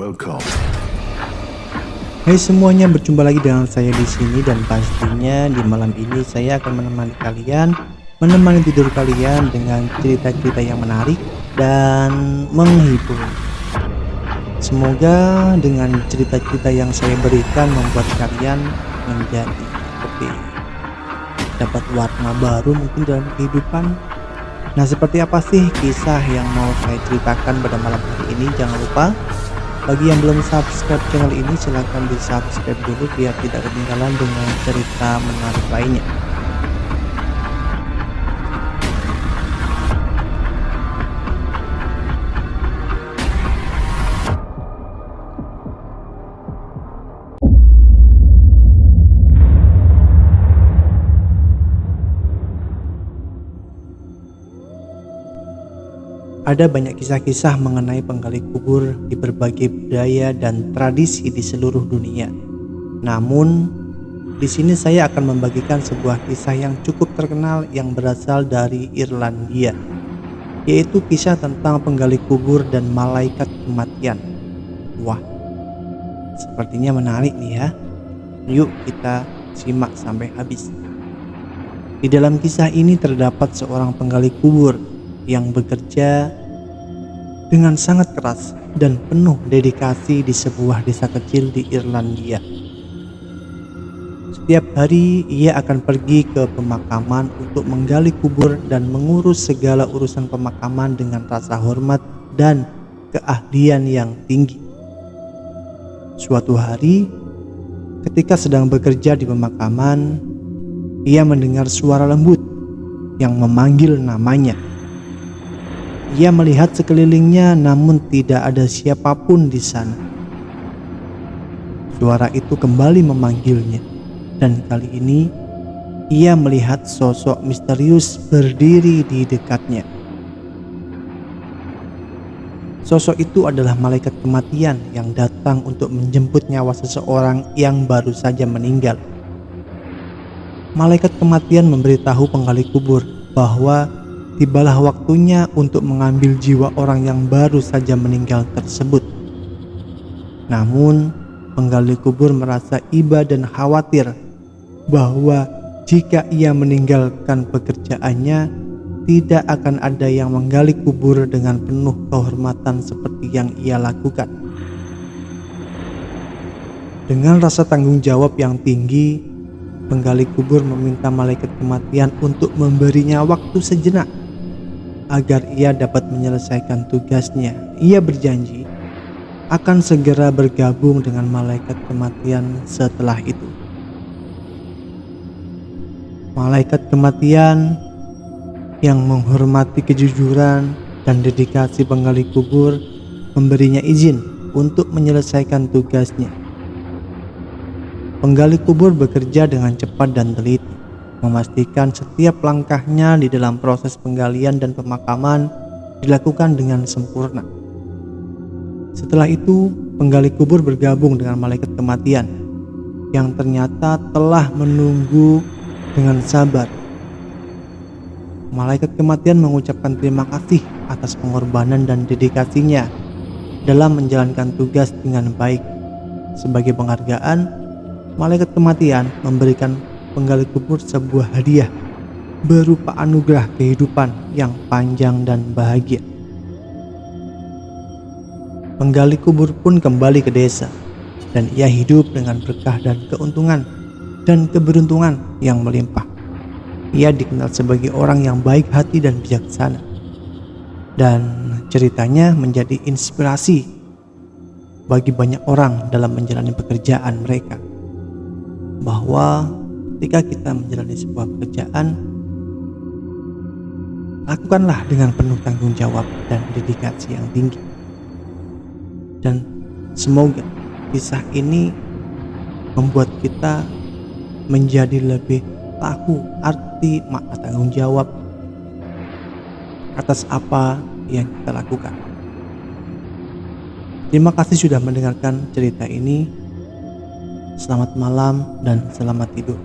Welcome. Hai semuanya, berjumpa lagi dengan saya di sini dan pastinya di malam ini saya akan menemani tidur kalian dengan cerita-cerita yang menarik dan menghibur. Semoga dengan cerita-cerita yang saya berikan membuat kalian menjadi lebih dapat warna baru mungkin dalam kehidupan. Nah, seperti apa sih kisah yang mau saya ceritakan pada malam hari ini? Jangan lupa bagi yang belum subscribe channel ini, silahkan di subscribe dulu biar tidak ketinggalan dengan cerita menarik lainnya. Ada banyak kisah-kisah mengenai penggali kubur di berbagai budaya dan tradisi di seluruh dunia. Namun, di sini saya akan membagikan sebuah kisah yang cukup terkenal yang berasal dari Irlandia, yaitu kisah tentang penggali kubur dan malaikat kematian. Wah, sepertinya menarik nih ya. Yuk kita simak sampai habis. Di dalam kisah ini terdapat seorang penggali kubur yang bekerja dengan sangat keras dan penuh dedikasi di sebuah desa kecil di Irlandia. Setiap hari ia akan pergi ke pemakaman untuk menggali kubur dan mengurus segala urusan pemakaman dengan rasa hormat dan keahlian yang tinggi. Suatu hari, ketika sedang bekerja di pemakaman, ia mendengar suara lembut yang memanggil namanya. Ia melihat sekelilingnya namun tidak ada siapapun di sana. Suara itu kembali memanggilnya, dan kali ini ia melihat sosok misterius berdiri di dekatnya. Sosok itu adalah malaikat kematian yang datang untuk menjemput nyawa seseorang yang baru saja meninggal. Malaikat kematian memberitahu penggali kubur bahwa tibalah waktunya untuk mengambil jiwa orang yang baru saja meninggal tersebut. Namun, penggali kubur merasa iba dan khawatir bahwa jika ia meninggalkan pekerjaannya, tidak akan ada yang menggali kubur dengan penuh kehormatan seperti yang ia lakukan. Dengan rasa tanggung jawab yang tinggi, penggali kubur meminta malaikat kematian untuk memberinya waktu sejenak agar ia dapat menyelesaikan tugasnya. Ia berjanji akan segera bergabung dengan malaikat kematian setelah itu. Malaikat kematian yang menghormati kejujuran dan dedikasi penggali kubur memberinya izin untuk menyelesaikan tugasnya. Penggali kubur bekerja dengan cepat dan teliti, memastikan setiap langkahnya di dalam proses penggalian dan pemakaman dilakukan dengan sempurna. Setelah itu, penggali kubur bergabung dengan malaikat kematian yang ternyata telah menunggu dengan sabar. Malaikat kematian mengucapkan terima kasih atas pengorbanan dan dedikasinya dalam menjalankan tugas dengan baik. Sebagai penghargaan, malaikat kematian memberikan penggali kubur sebuah hadiah berupa anugerah kehidupan yang panjang dan bahagia. Penggali kubur pun kembali ke desa dan ia hidup dengan berkah dan keuntungan dan keberuntungan yang melimpah. Ia dikenal sebagai orang yang baik hati dan bijaksana, dan ceritanya menjadi inspirasi bagi banyak orang dalam menjalani pekerjaan mereka, bahwa ketika kita menjalani sebuah pekerjaan, lakukanlah dengan penuh tanggung jawab dan dedikasi yang tinggi. Dan semoga kisah ini membuat kita menjadi lebih tahu arti makna tanggung jawab atas apa yang kita lakukan. Terima kasih sudah mendengarkan cerita ini. Selamat malam dan selamat tidur.